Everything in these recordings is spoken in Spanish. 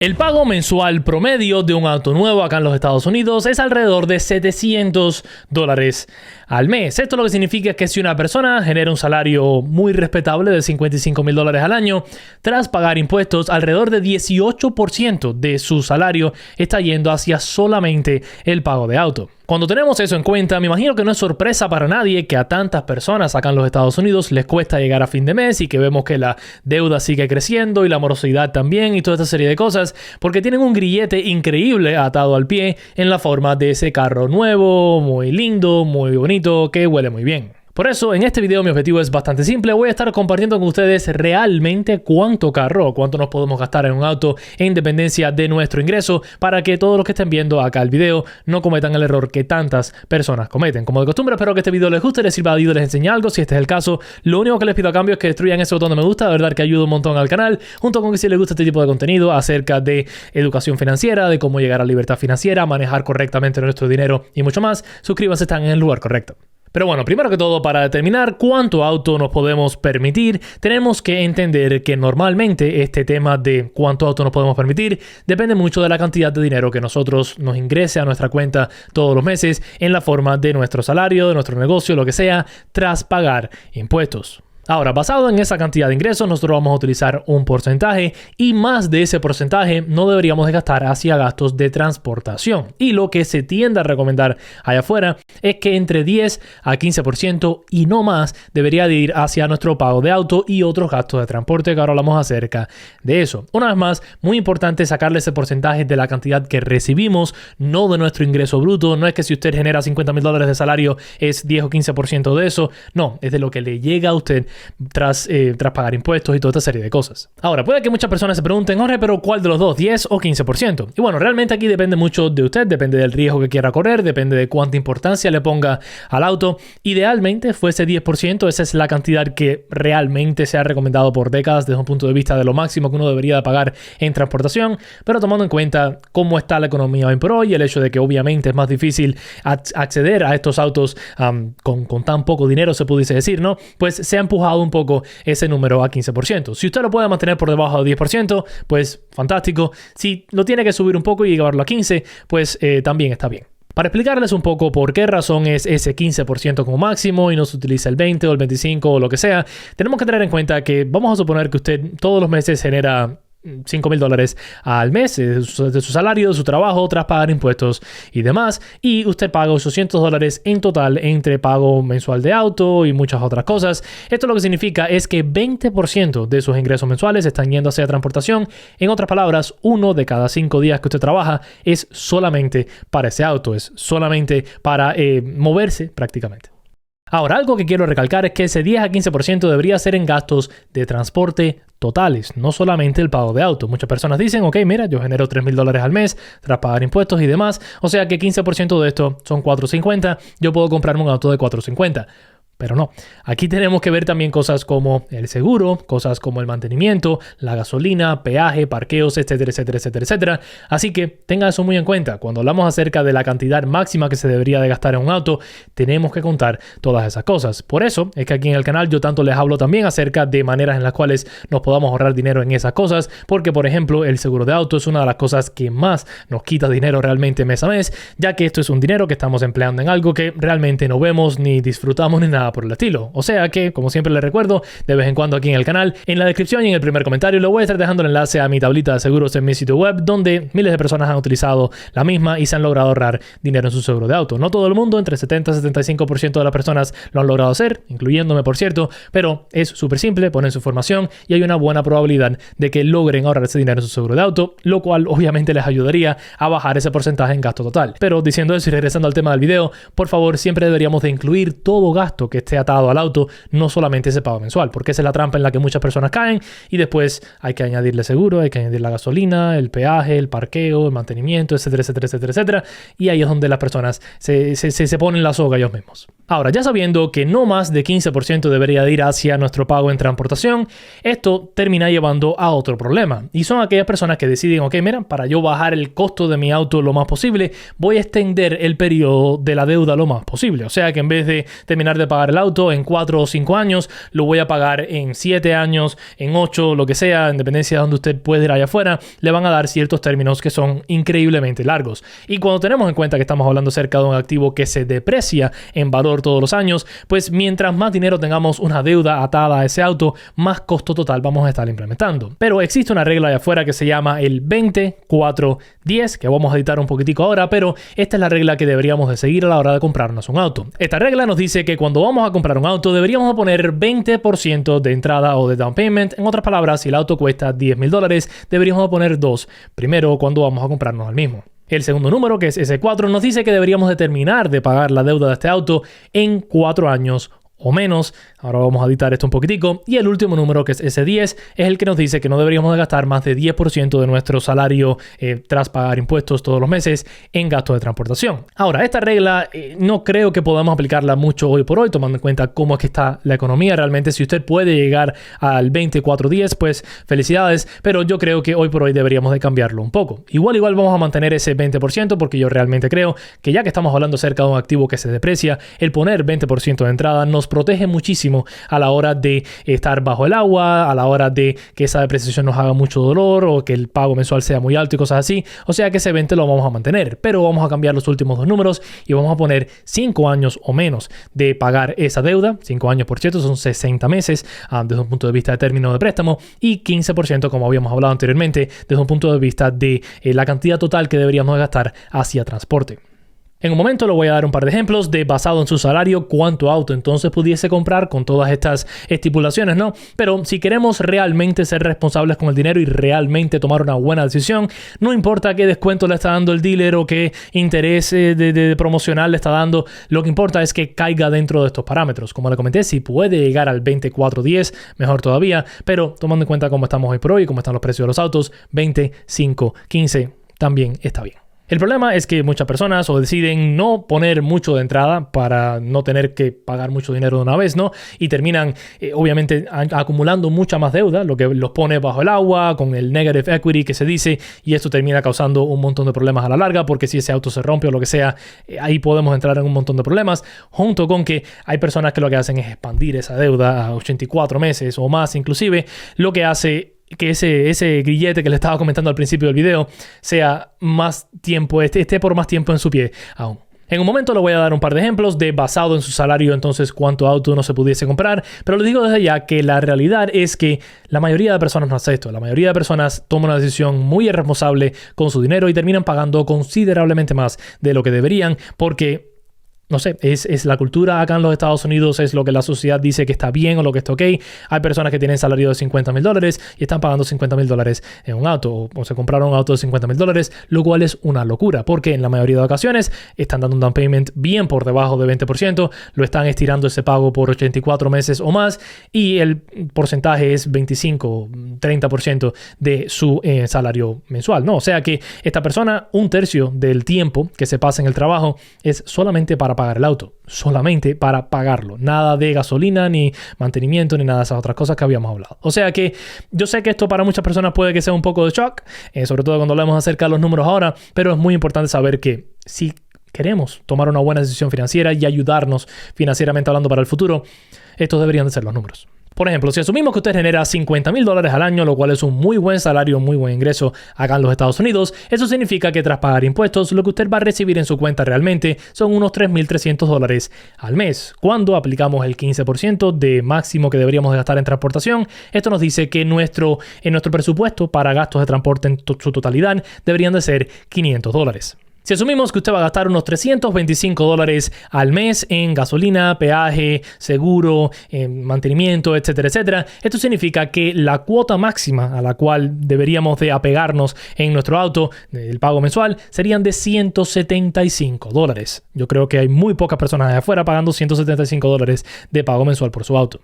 El pago mensual promedio de un auto nuevo acá en los Estados Unidos es alrededor de $700 al mes. Esto lo que significa que si una persona genera un salario muy respetable de $55,000 al año, tras pagar impuestos, alrededor de 18% de su salario está yendo hacia solamente el pago de auto. Cuando tenemos eso en cuenta, me imagino que no es sorpresa para nadie que a tantas personas acá en los Estados Unidos les cuesta llegar a fin de mes y que vemos que la deuda sigue creciendo y la morosidad también y toda esta serie de cosas, porque tienen un grillete increíble atado al pie en la forma de ese carro nuevo, muy lindo, muy bonito, que huele muy bien. Por eso, en este video mi objetivo es bastante simple. Voy a estar compartiendo con ustedes realmente cuánto nos podemos gastar en un auto en dependencia de nuestro ingreso para que todos los que estén viendo acá el video no cometan el error que tantas personas cometen. Como de costumbre, espero que este video les guste, les sirva y les enseñe algo. Si este es el caso, lo único que les pido a cambio es que destruyan ese botón de me gusta, de verdad que ayuda un montón al canal, junto con que si les gusta este tipo de contenido acerca de educación financiera, de cómo llegar a la libertad financiera, manejar correctamente nuestro dinero y mucho más, suscríbanse, están en el lugar correcto. Pero bueno, primero que todo, para determinar cuánto auto nos podemos permitir, tenemos que entender que normalmente este tema de cuánto auto nos podemos permitir depende mucho de la cantidad de dinero que nosotros nos ingrese a nuestra cuenta todos los meses en la forma de nuestro salario, de nuestro negocio, lo que sea, tras pagar impuestos. Ahora, basado en esa cantidad de ingresos, nosotros vamos a utilizar un porcentaje y más de ese porcentaje no deberíamos de gastar hacia gastos de transportación. Y lo que se tiende a recomendar allá afuera es que entre 10 a 15% y no más debería de ir hacia nuestro pago de auto y otros gastos de transporte, que ahora hablamos acerca de eso. Una vez más, muy importante sacarle ese porcentaje de la cantidad que recibimos, no de nuestro ingreso bruto. No es que si usted genera $50,000 de salario es 10 o 15% de eso. No, es de lo que le llega a usted tras pagar impuestos y toda esta serie de cosas. Ahora, puede que muchas personas se pregunten, Jorge, pero ¿cuál de los dos? ¿10 o 15%? Y bueno, realmente aquí depende mucho de usted, depende del riesgo que quiera correr, depende de cuánta importancia le ponga al auto. Idealmente fuese 10%, esa es la cantidad que realmente se ha recomendado por décadas desde un punto de vista de lo máximo que uno debería de pagar en transportación, pero tomando en cuenta cómo está la economía hoy por hoy, el hecho de que obviamente es más difícil acceder a estos autos con tan poco dinero, se pudiese decir, ¿no? Pues se ha empujado un poco ese número a 15%. Si usted lo puede mantener por debajo de 10%, pues fantástico. Si lo tiene que subir un poco y llevarlo a 15%, pues también está bien. Para explicarles un poco por qué razón es ese 15% como máximo y no se utiliza el 20 o el 25 o lo que sea, tenemos que tener en cuenta que vamos a suponer que usted todos los meses genera $5,000 al mes de su salario, de su trabajo, tras pagar impuestos y demás, y usted paga $800 en total entre pago mensual de auto y muchas otras cosas. Esto lo que significa es que 20% de sus ingresos mensuales están yendo hacia transportación. En otras palabras, 1 de cada 5 días que usted trabaja es solamente para ese auto, es solamente para moverse prácticamente. Ahora, algo que quiero recalcar es que ese 10 a 15% debería ser en gastos de transporte totales, no solamente el pago de auto. Muchas personas dicen, ok, mira, yo genero $3,000 al mes tras pagar impuestos y demás, o sea que 15% de esto son $450, yo puedo comprarme un auto de $450. Pero no, aquí tenemos que ver también cosas como el seguro, cosas como el mantenimiento, la gasolina, peaje, parqueos, etcétera, etcétera, etcétera, etcétera. Así que tenga eso muy en cuenta. Cuando hablamos acerca de la cantidad máxima que se debería de gastar en un auto, tenemos que contar todas esas cosas. Por eso es que aquí en el canal yo tanto les hablo también acerca de maneras en las cuales nos podamos ahorrar dinero en esas cosas, porque por ejemplo el seguro de auto es una de las cosas que más nos quita dinero realmente mes a mes, ya que esto es un dinero que estamos empleando en algo que realmente no vemos ni disfrutamos ni nada por el estilo. O sea que, como siempre les recuerdo, de vez en cuando aquí en el canal, en la descripción y en el primer comentario le voy a estar dejando el enlace a mi tablita de seguros en mi sitio web, donde miles de personas han utilizado la misma y se han logrado ahorrar dinero en su seguro de auto. No todo el mundo, entre 70 y 75% de las personas lo han logrado hacer, incluyéndome por cierto, pero es súper simple, ponen su información y hay una buena probabilidad de que logren ahorrar ese dinero en su seguro de auto, lo cual obviamente les ayudaría a bajar ese porcentaje en gasto total. Pero diciendo eso y regresando al tema del video, por favor, siempre deberíamos de incluir todo gasto que esté atado al auto, no solamente ese pago mensual, porque esa es la trampa en la que muchas personas caen y después hay que añadirle seguro, hay que añadir la gasolina, el peaje, el parqueo, el mantenimiento, etcétera, etcétera, etcétera, etcétera, y ahí es donde las personas se ponen la soga ellos mismos. Ahora, ya sabiendo que no más de 15% debería de ir hacia nuestro pago en transportación, esto termina llevando a otro problema, y son aquellas personas que deciden, ok, mira, para yo bajar el costo de mi auto lo más posible, voy a extender el periodo de la deuda lo más posible, o sea que en vez de terminar de pagar pagar el auto en 4 o 5 años, lo voy a pagar en 7 años, en 8, lo que sea, en dependencia de donde usted puede ir allá afuera, le van a dar ciertos términos que son increíblemente largos. Y cuando tenemos en cuenta que estamos hablando acerca de un activo que se deprecia en valor todos los años, pues mientras más dinero tengamos una deuda atada a ese auto, más costo total vamos a estar implementando. Pero existe una regla allá afuera que se llama el 20-4-10, que vamos a editar un poquitico ahora, pero esta es la regla que deberíamos de seguir a la hora de comprarnos un auto. Esta regla nos dice que cuando vamos a comprar un auto deberíamos poner 20% de entrada o de down payment. En otras palabras, si el auto cuesta $10,000, deberíamos poner 2 primero cuando vamos a comprarnos el mismo. El segundo número, que es ese 4, nos dice que deberíamos de terminar de pagar la deuda de este auto en 4 años o menos. Ahora vamos a editar esto un poquitico. Y el último número, que es ese 10, es el que nos dice que no deberíamos de gastar más de 10% de nuestro salario tras pagar impuestos todos los meses en gastos de transportación. Ahora, esta regla no creo que podamos aplicarla mucho hoy por hoy, tomando en cuenta cómo es que está la economía. Realmente, si usted puede llegar al 24-10, pues felicidades, pero yo creo que hoy por hoy deberíamos de cambiarlo un poco. Igual vamos a mantener ese 20% porque yo realmente creo que ya que estamos hablando acerca de un activo que se deprecia, el poner 20% de entrada nos protege muchísimo a la hora de estar bajo el agua, a la hora de que esa depreciación nos haga mucho dolor o que el pago mensual sea muy alto y cosas así. O sea que ese 20 lo vamos a mantener, pero vamos a cambiar los últimos dos números y vamos a poner 5 años o menos de pagar esa deuda. 5 años, por cierto, son 60 meses desde un punto de vista de término de préstamo, y 15%, como habíamos hablado anteriormente, desde un punto de vista de la cantidad total que deberíamos gastar hacia transporte. En un momento le voy a dar un par de ejemplos de, basado en su salario, cuánto auto entonces pudiese comprar con todas estas estipulaciones, ¿no? Pero si queremos realmente ser responsables con el dinero y realmente tomar una buena decisión, no importa qué descuento le está dando el dealer o qué interés de promocional le está dando, lo que importa es que caiga dentro de estos parámetros. Como le comenté, si puede llegar al 24-10, mejor todavía, pero tomando en cuenta cómo estamos hoy por hoy y cómo están los precios de los autos, 25-15 también está bien. El problema es que muchas personas o deciden no poner mucho de entrada para no tener que pagar mucho dinero de una vez, ¿no? Y terminan, obviamente, acumulando mucha más deuda, lo que los pone bajo el agua, con el negative equity que se dice, y esto termina causando un montón de problemas a la larga, porque si ese auto se rompe o lo que sea, ahí podemos entrar en un montón de problemas, junto con que hay personas que lo que hacen es expandir esa deuda a 84 meses o más inclusive, lo que hace que ese grillete que le estaba comentando al principio del video sea más tiempo, esté por más tiempo en su pie aún. En un momento le voy a dar un par de ejemplos de, basado en su salario, entonces cuánto auto no se pudiese comprar, pero les digo desde ya que la realidad es que la mayoría de personas no hace esto. La mayoría de personas toman una decisión muy irresponsable con su dinero y terminan pagando considerablemente más de lo que deberían porque, no sé, es la cultura acá en los Estados Unidos, es lo que la sociedad dice que está bien o lo que está ok. Hay personas que tienen salario de $50,000 y están pagando $50,000 en un auto, o se compraron un auto de $50,000, lo cual es una locura, porque en la mayoría de ocasiones están dando un down payment bien por debajo de 20%, lo están estirando ese pago por 84 meses o más, y el porcentaje es 25-30% de su salario mensual, ¿no? O sea que esta persona, 1/3 del tiempo que se pasa en el trabajo es solamente para pagar el auto, solamente para pagarlo, nada de gasolina, ni mantenimiento, ni nada de esas otras cosas que habíamos hablado. O sea que yo sé que esto para muchas personas puede que sea un poco de shock, sobre todo cuando hablamos acerca de los números ahora, pero es muy importante saber que si queremos tomar una buena decisión financiera y ayudarnos financieramente hablando para el futuro, estos deberían de ser los números. Por ejemplo, si asumimos que usted genera $50,000 al año, lo cual es un muy buen salario, muy buen ingreso acá en los Estados Unidos, eso significa que tras pagar impuestos, lo que usted va a recibir en su cuenta realmente son unos $3,300 al mes. Cuando aplicamos el 15% de máximo que deberíamos de gastar en transportación, esto nos dice que en nuestro presupuesto para gastos de transporte en su totalidad deberían de ser $500. Si asumimos que usted va a gastar unos $325 al mes en gasolina, peaje, seguro, mantenimiento, etcétera, etcétera, esto significa que la cuota máxima a la cual deberíamos de apegarnos en nuestro auto, el pago mensual, serían de $175. Yo creo que hay muy pocas personas allá afuera pagando $175 de pago mensual por su auto.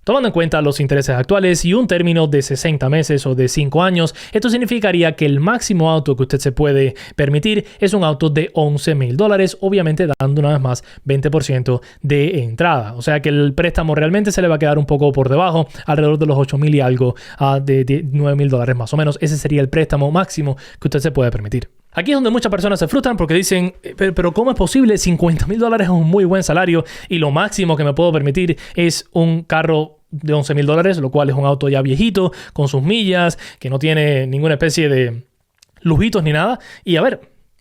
Tomando en cuenta los intereses actuales y un término de 60 meses o de 5 años, esto significaría que el máximo auto que usted se puede permitir es un auto de $11,000, obviamente dando una vez más 20% de entrada. O sea que el préstamo realmente se le va a quedar un poco por debajo, alrededor de los $8,000 y algo, de $9,000 más o menos. Ese sería el préstamo máximo que usted se puede permitir. Aquí es donde muchas personas se frustran porque dicen, pero ¿cómo es posible? $50,000 es un muy buen salario y lo máximo que me puedo permitir es un carro de $11,000, lo cual es un auto ya viejito, con sus millas, que no tiene ninguna especie de lujitos ni nada. Y a ver,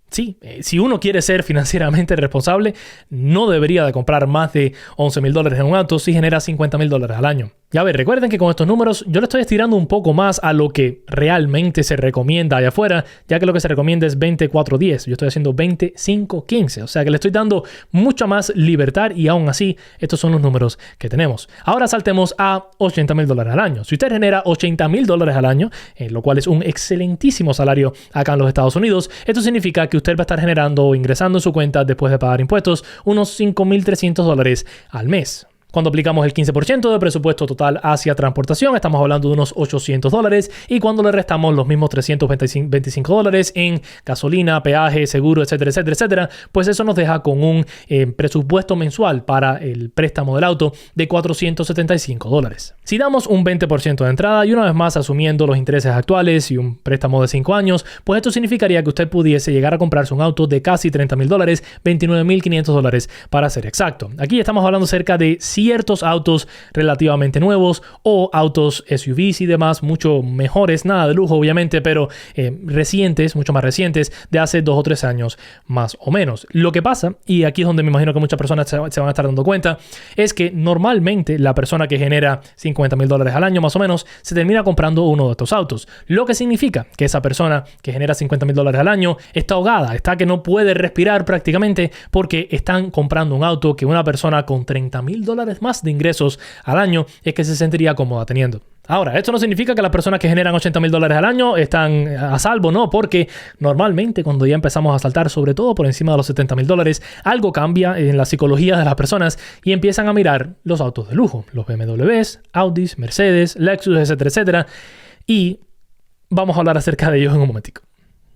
sí, si uno quiere ser financieramente responsable, no debería de comprar más de $11,000 en un auto si genera $50,000 al año. Y a ver, recuerden que con estos números yo le estoy estirando un poco más a lo que realmente se recomienda allá afuera, ya que lo que se recomienda es 24-10. Yo estoy haciendo 25-15. O sea que le estoy dando mucha más libertad y aún así estos son los números que tenemos. Ahora saltemos a $80,000 al año. Si usted genera $80,000 al año, lo cual es un excelentísimo salario acá en los Estados Unidos, esto significa que usted va a estar generando o ingresando en su cuenta después de pagar impuestos unos $5,300 al mes. Cuando aplicamos el 15% de presupuesto total hacia transportación, estamos hablando de unos $800. Y cuando le restamos los mismos $325 en gasolina, peaje, seguro, etcétera, etcétera, etcétera, pues eso nos deja con un presupuesto mensual para el préstamo del auto de $475. Si damos un 20% de entrada y una vez más asumiendo los intereses actuales y un préstamo de 5 años, pues esto significaría que usted pudiese llegar a comprarse un auto de casi $30,000, $29,500 para ser exacto. Aquí estamos hablando cerca de ciertos autos relativamente nuevos o autos SUVs y demás, mucho mejores, nada de lujo obviamente, pero recientes, mucho más recientes, de hace 2 o 3 años más o menos. Lo que pasa, y aquí es donde me imagino que muchas personas se van a estar dando cuenta, es que normalmente la persona que genera $50,000 al año más o menos se termina comprando uno de estos autos, lo que significa que esa persona que genera $50,000 al año está ahogada, está que no puede respirar prácticamente porque están comprando un auto que una persona con $30,000 más de ingresos al año es que se sentiría cómoda teniendo. Ahora, esto no significa que las personas que generan $80,000 al año están a salvo, no, porque normalmente cuando ya empezamos a saltar, sobre todo por encima de los $70,000, algo cambia en la psicología de las personas y empiezan a mirar los autos de lujo, los BMWs, Audis, Mercedes, Lexus, etcétera, etcétera, y vamos a hablar acerca de ellos en un momentico.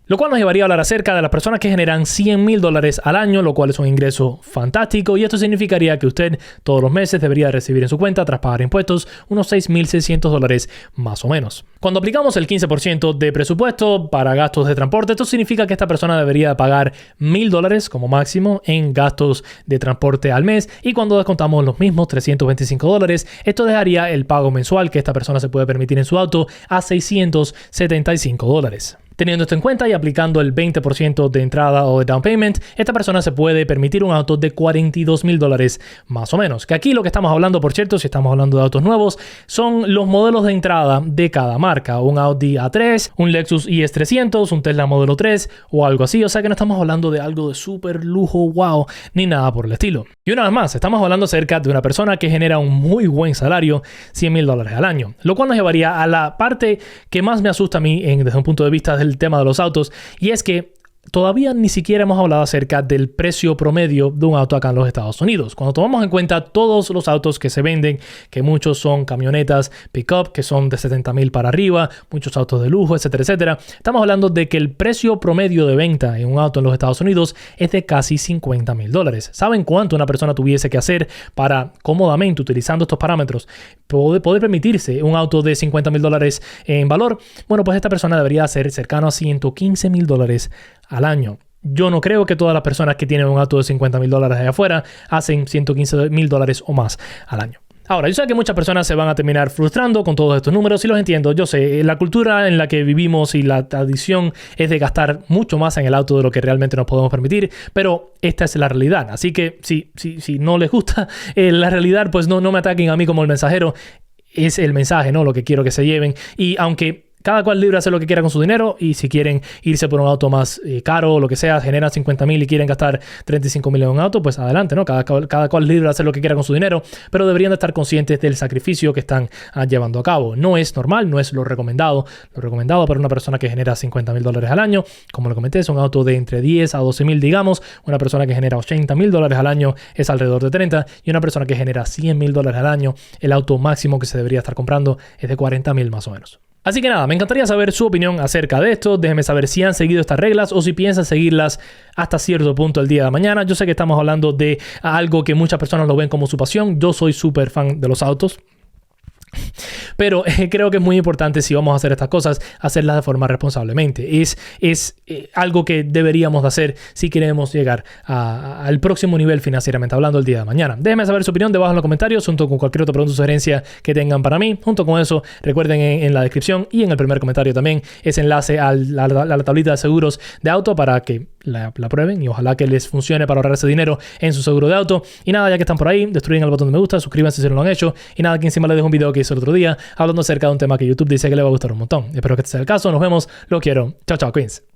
Lo cual nos llevaría a hablar acerca de las personas que generan $100,000 al año, lo cual es un ingreso fantástico, y esto significaría que usted todos los meses debería recibir en su cuenta, tras pagar impuestos, unos $6,600 más o menos. Cuando aplicamos el 15% de presupuesto para gastos de transporte, esto significa que esta persona debería pagar $1,000 como máximo en gastos de transporte al mes, y cuando descontamos los mismos $325, esto dejaría el pago mensual que esta persona se puede permitir en su auto a $675. Teniendo esto en cuenta y aplicando el 20% de entrada o de down payment, esta persona se puede permitir un auto de $42,000 más o menos. Que aquí lo que estamos hablando, por cierto, si estamos hablando de autos nuevos, son los modelos de entrada de cada marca. Un Audi A3, un Lexus IS300, un Tesla Modelo 3 o algo así. O sea que no estamos hablando de algo de súper lujo, wow, ni nada por el estilo. Y una vez más, estamos hablando acerca de una persona que genera un muy buen salario, $100,000 al año. Lo cual nos llevaría a la parte que más me asusta a mí desde un punto de vista del tema de los autos, y es que todavía ni siquiera hemos hablado acerca del precio promedio de un auto acá en los Estados Unidos. Cuando tomamos en cuenta todos los autos que se venden, que muchos son camionetas pick-up, que son de $70,000 para arriba, muchos autos de lujo, etcétera, etcétera, estamos hablando de que el precio promedio de venta en un auto en los Estados Unidos es de casi $50,000. ¿Saben cuánto una persona tuviese que hacer para cómodamente, utilizando estos parámetros, poder permitirse un auto de $50,000 en valor? Bueno, pues esta persona debería ser cercano a $115,000 al año. Yo no creo que todas las personas que tienen un auto de $50,000 allá afuera hacen $115,000 o más al año. Ahora, yo sé que muchas personas se van a terminar frustrando con todos estos números y los entiendo. Yo sé, la cultura en la que vivimos y la tradición es de gastar mucho más en el auto de lo que realmente nos podemos permitir, pero esta es la realidad. Así que si no les gusta la realidad, pues no me ataquen a mí como el mensajero. Es el mensaje, ¿no? Lo que quiero que se lleven. Y aunque cada cual libre hacer lo que quiera con su dinero, y si quieren irse por un auto más caro o lo que sea, generan $50,000 y quieren gastar $35,000 en un auto, pues adelante, ¿no? Cada cual libre hacer lo que quiera con su dinero, pero deberían de estar conscientes del sacrificio que están llevando a cabo. No es normal, no es lo recomendado. Lo recomendado para una persona que genera $50,000 al año, como lo comenté, es un auto de entre 10 a 12,000, digamos. Una persona que genera $80,000 al año es alrededor de 30, y una persona que genera $100,000 al año, el auto máximo que se debería estar comprando es de $40,000 más o menos. Así que nada, me encantaría saber su opinión acerca de esto. Déjenme saber si han seguido estas reglas o si piensan seguirlas hasta cierto punto el día de mañana. Yo sé que estamos hablando de algo que muchas personas lo ven como su pasión. Yo soy súper fan de los autos. Pero creo que es muy importante, si vamos a hacer estas cosas, hacerlas de forma responsablemente. Es algo que deberíamos de hacer si queremos llegar al próximo nivel financieramente hablando el día de mañana. Déjenme saber su opinión debajo en los comentarios, junto con cualquier otra pregunta o sugerencia que tengan para mí. Junto con eso, recuerden en la descripción y en el primer comentario también ese enlace a la tablita de seguros de auto para que la prueben y ojalá que les funcione para ahorrar ese dinero en su seguro de auto. Y nada, ya que están por ahí, destruyen el botón de me gusta, suscríbanse si no lo han hecho. Y nada, aquí encima les dejo un video que hice el otro día hablando acerca de un tema que YouTube dice que le va a gustar un montón. Espero que este sea el caso. Nos vemos. Lo quiero. Chao, chao, Queens.